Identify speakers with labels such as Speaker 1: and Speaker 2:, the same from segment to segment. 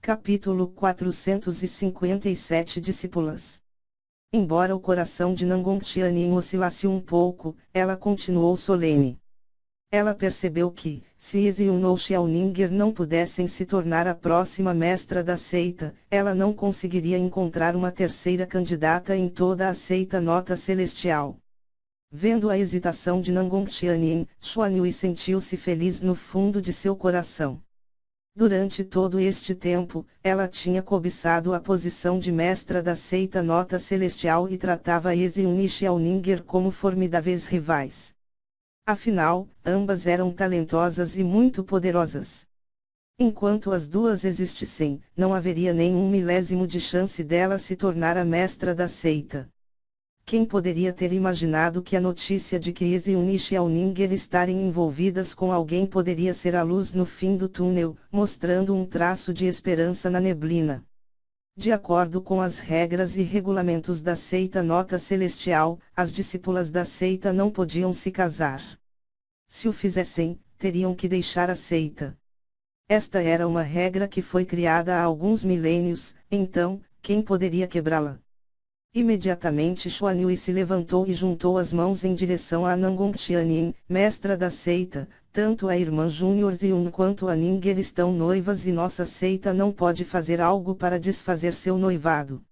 Speaker 1: Capítulo 457 Discípulas. Embora o coração de Nangon Tianyin oscilasse um pouco, ela continuou solene. Ela percebeu que, se Eziun ou Xiaoninger não pudessem se tornar a próxima mestra da seita, ela não conseguiria encontrar uma terceira candidata em toda a seita nota celestial. Vendo a hesitação de Nangon Tianyin, Xuanyue sentiu-se feliz no fundo de seu coração. Durante todo este tempo, ela tinha cobiçado a posição de mestra da seita nota celestial e tratava Eziun e Xiaoninger como formidáveis rivais. Afinal, ambas eram talentosas e muito poderosas. Enquanto as duas existissem, não haveria nem um milésimo de chance dela se tornar a mestra da seita. Quem poderia ter imaginado que a notícia de que Eziun e Xiaoninger estarem envolvidas com alguém poderia ser a luz no fim do túnel, mostrando um traço de esperança na neblina? De acordo com as regras e regulamentos da seita nota celestial, as discípulas da seita não podiam se casar. Se o fizessem, teriam que deixar a seita. Esta era uma regra que foi criada há alguns milênios, então, quem poderia quebrá-la? Imediatamente Xuanyue se levantou e juntou as mãos em direção a Nangon Tianyin, mestra da seita. Tanto a irmã Júnior Ziun quanto a Ninger estão noivas e nossa seita não pode fazer algo para desfazer seu noivado.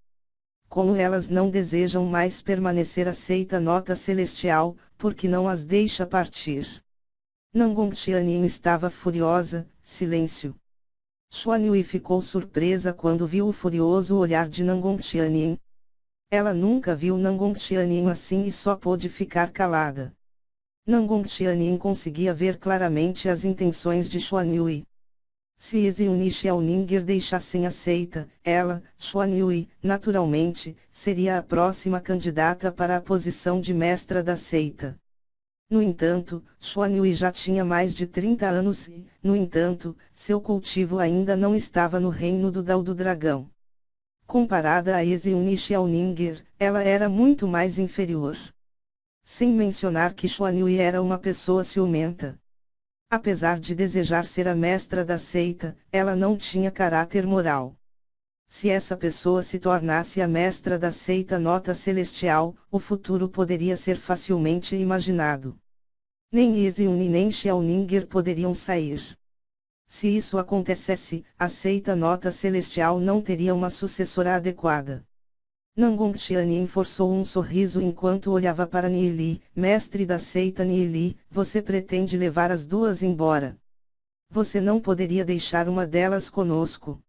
Speaker 1: Como elas não desejam mais permanecer a seita nota celestial, porque não as deixa partir? Nangon Tianyin estava furiosa. Silêncio. Xuanyue ficou surpresa quando viu o furioso olhar de Nangon Tianyin. Ela nunca viu Nangon Tianyin assim e só pôde ficar calada. Nangon Tianyin conseguia ver claramente as intenções de Xuanyue. Se Eziun e Xiaoninger deixassem a seita, ela, Xuanyue, naturalmente, seria a próxima candidata para a posição de mestra da seita. No entanto, Xuanyue já tinha mais de 30 anos e, no entanto, seu cultivo ainda não estava no reino do Dao do Dragão. Comparada a Eziun e Xiaoninger, ela era muito mais inferior. Sem mencionar que Xuanyue era uma pessoa ciumenta. Apesar de desejar ser a mestra da seita, ela não tinha caráter moral. Se essa pessoa se tornasse a mestra da seita nota celestial, o futuro poderia ser facilmente imaginado. Nem Eziun e nem Xiaoninger poderiam sair. Se isso acontecesse, a seita nota celestial não teria uma sucessora adequada. Nangon Tianyin forçou um sorriso enquanto olhava para Nili. Mestre da seita Nili, você pretende levar as duas embora? Você não poderia deixar uma delas conosco?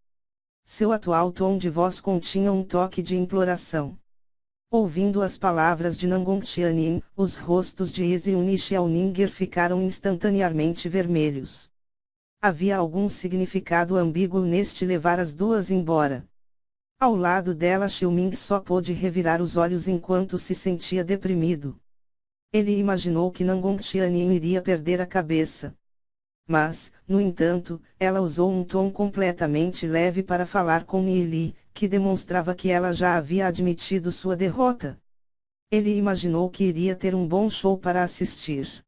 Speaker 1: Seu atual tom de voz continha um toque de imploração. Ouvindo as palavras de Nangon Tianyin, os rostos de Eziun e Xiaoninger ficaram instantaneamente vermelhos. Havia algum significado ambíguo neste levar as duas embora. Ao lado dela Xiuming só pôde revirar os olhos enquanto se sentia deprimido. Ele imaginou que Nangon Tianyin iria perder a cabeça. Mas, no entanto, ela usou um tom completamente leve para falar com Nili, que demonstrava que ela já havia admitido sua derrota. Ele imaginou que iria ter um bom show para assistir.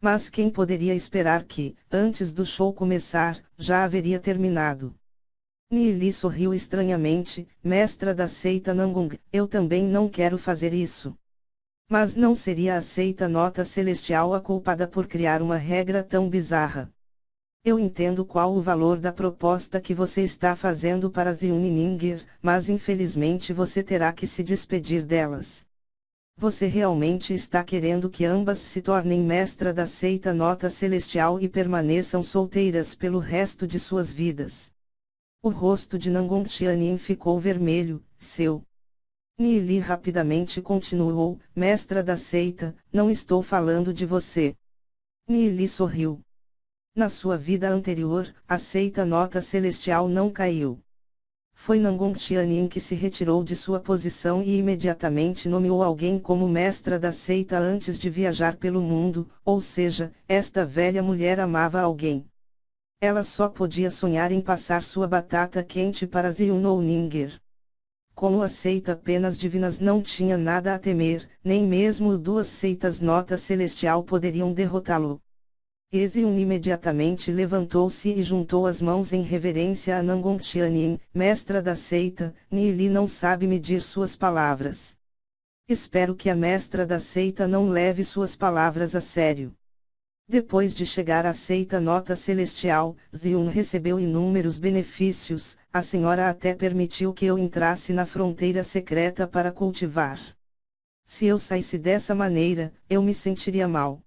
Speaker 1: Mas quem poderia esperar que, antes do show começar, já haveria terminado? Nili sorriu estranhamente. Mestra da seita Nangon, eu também não quero fazer isso. Mas não seria a seita nota celestial a culpada por criar uma regra tão bizarra. Eu entendo qual o valor da proposta que você está fazendo para Ziun e Ninger, mas infelizmente você terá que se despedir delas. Você realmente está querendo que ambas se tornem mestra da seita nota celestial e permaneçam solteiras pelo resto de suas vidas? O rosto de Nangon Tianyin ficou vermelho. Nili rapidamente continuou, mestra da seita, não estou falando de você. Nili sorriu. Na sua vida anterior, a seita nota celestial não caiu. Foi Nangon Tianyin que se retirou de sua posição e imediatamente nomeou alguém como mestra da seita antes de viajar pelo mundo, ou seja, esta velha mulher amava alguém. Ela só podia sonhar em passar sua batata quente para Ziun ou Ninger. Como a seita apenas divinas não tinha nada a temer, nem mesmo duas seitas nota celestial poderiam derrotá-lo. Eziun imediatamente levantou-se e juntou as mãos em reverência a Nangon Tianyin, mestra da seita. Nili não sabe medir suas palavras. Espero que a mestra da seita não leve suas palavras a sério. Depois de chegar à seita Nota Celestial, Ziun recebeu inúmeros benefícios. A senhora até permitiu que eu entrasse na fronteira secreta para cultivar. Se eu saísse dessa maneira, eu me sentiria mal.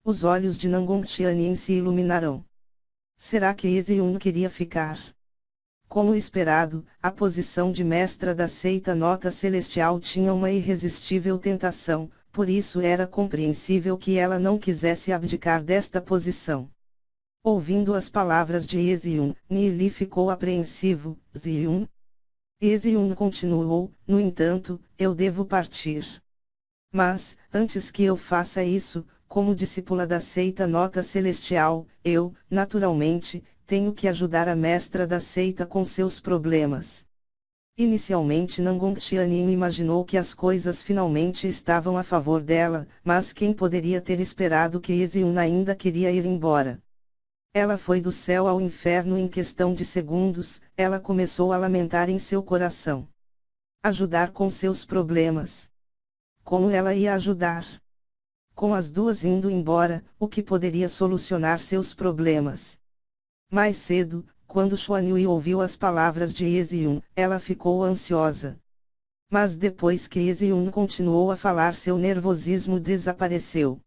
Speaker 1: Os olhos de Nangon Tianyin se iluminarão. Será que Eziun queria ficar? Como esperado, a posição de mestra da seita Nota Celestial tinha uma irresistível tentação, por isso era compreensível que ela não quisesse abdicar desta posição. Ouvindo as palavras de Eziun, Nili ficou apreensivo. Ziun? Eziun continuou, no entanto, eu devo partir. Mas, antes que eu faça isso, como discípula da seita Nota Celestial, eu, naturalmente, tenho que ajudar a mestra da seita com seus problemas. Inicialmente Nangon Tianyin imaginou que as coisas finalmente estavam a favor dela, mas quem poderia ter esperado que Eziun ainda queria ir embora? Ela foi do céu ao inferno em questão de segundos. Ela começou a lamentar em seu coração. Ajudar com seus problemas. Como ela ia ajudar? Com as duas indo embora, o que poderia solucionar seus problemas? Mais cedo, quando Xuan Yui ouviu as palavras de Eziun, ela ficou ansiosa. Mas depois que Eziun continuou a falar, seu nervosismo desapareceu.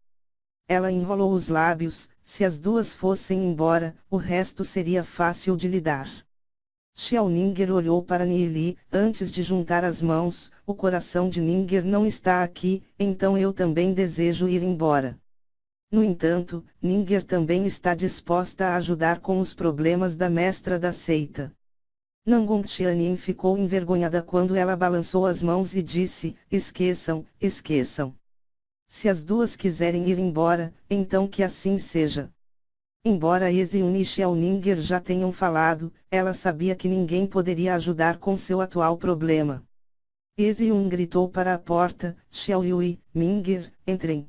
Speaker 1: Ela enrolou os lábios. Se as duas fossem embora, o resto seria fácil de lidar. Xiao Ninger olhou para Nili. Antes de juntar as mãos, o coração de Ninger não está aqui, então eu também desejo ir embora. No entanto, Ninger também está disposta a ajudar com os problemas da mestra da seita. Nangon Tianyin ficou envergonhada quando ela balançou as mãos e disse: esqueçam, esqueçam. Se as duas quiserem ir embora, então que assim seja. Embora Eziun e Xiao Ninger já tenham falado, ela sabia que ninguém poderia ajudar com seu atual problema. Eziun gritou para a porta: Xiao Yui, Ninger, entrem.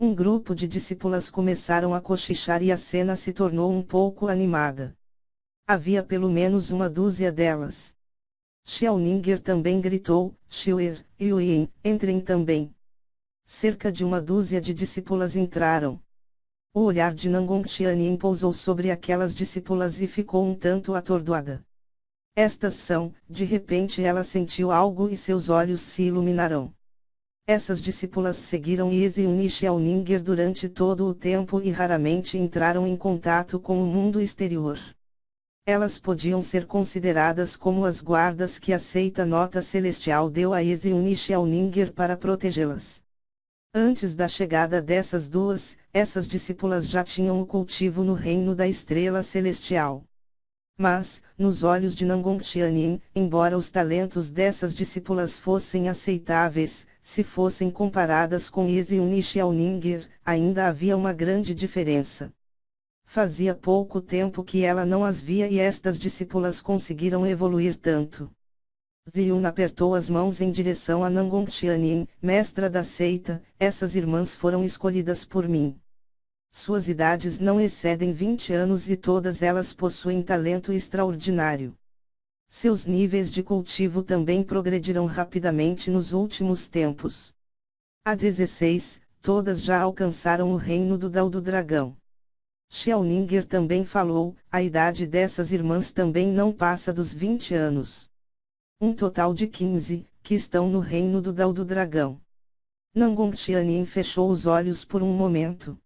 Speaker 1: Um grupo de discípulas começaram a cochichar e a cena se tornou um pouco animada. Havia pelo menos uma dúzia delas. Xiao Ninger também gritou: Xiuer, Yui, entrem também. Cerca de uma dúzia de discípulas entraram. O olhar de Nangon Tianyin pousou sobre aquelas discípulas e ficou um tanto atordoada. Estas são, de repente ela sentiu algo e seus olhos se iluminaram. Essas discípulas seguiram Eziun e Xiao Ninger durante todo o tempo e raramente entraram em contato com o mundo exterior. Elas podiam ser consideradas como as guardas que a seita Nota Celestial deu a Eziun e Xiao Ninger para protegê-las. Antes da chegada dessas duas, essas discípulas já tinham o cultivo no reino da estrela celestial. Mas, nos olhos de Nangon Tianyin, embora os talentos dessas discípulas fossem aceitáveis, se fossem comparadas com Eziun e Xiao Ninger, ainda havia uma grande diferença. Fazia pouco tempo que ela não as via e estas discípulas conseguiram evoluir tanto. Ziun apertou as mãos em direção a Nangon Tianyin, mestra da seita. Essas irmãs foram escolhidas por mim. Suas idades não excedem 20 anos e todas elas possuem talento extraordinário. Seus níveis de cultivo também progrediram rapidamente nos últimos tempos. Há 16, todas já alcançaram o reino do Dao do Dragão. Xiao Ninger também falou: a idade dessas irmãs também não passa dos 20 anos. Um total de 15, que estão no reino do Dao do Dragão. Nangon Tianyin fechou os olhos por um momento.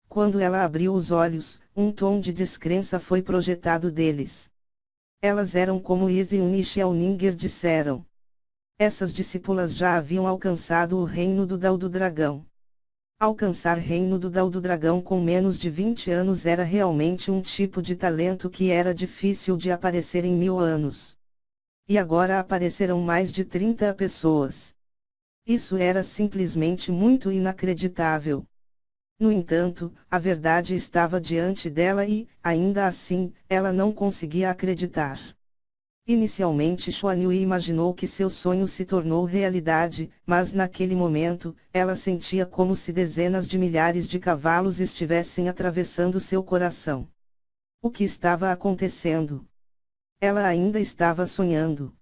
Speaker 1: Quando ela abriu os olhos, um tom de descrença foi projetado deles. Elas eram como Eziun e Xiao Ninger disseram. Essas discípulas já haviam alcançado o reino do Dao do Dragão. Alcançar reino do Dao do Dragão com menos de 20 anos era realmente um tipo de talento que era difícil de aparecer em 1000 anos. E agora apareceram mais de 30 pessoas. Isso era simplesmente muito inacreditável. No entanto, a verdade estava diante dela e, ainda assim, ela não conseguia acreditar. Inicialmente Xuanhui imaginou que seu sonho se tornou realidade, mas naquele momento, ela sentia como se dezenas de milhares de cavalos estivessem atravessando seu coração. O que estava acontecendo? Ela ainda estava sonhando.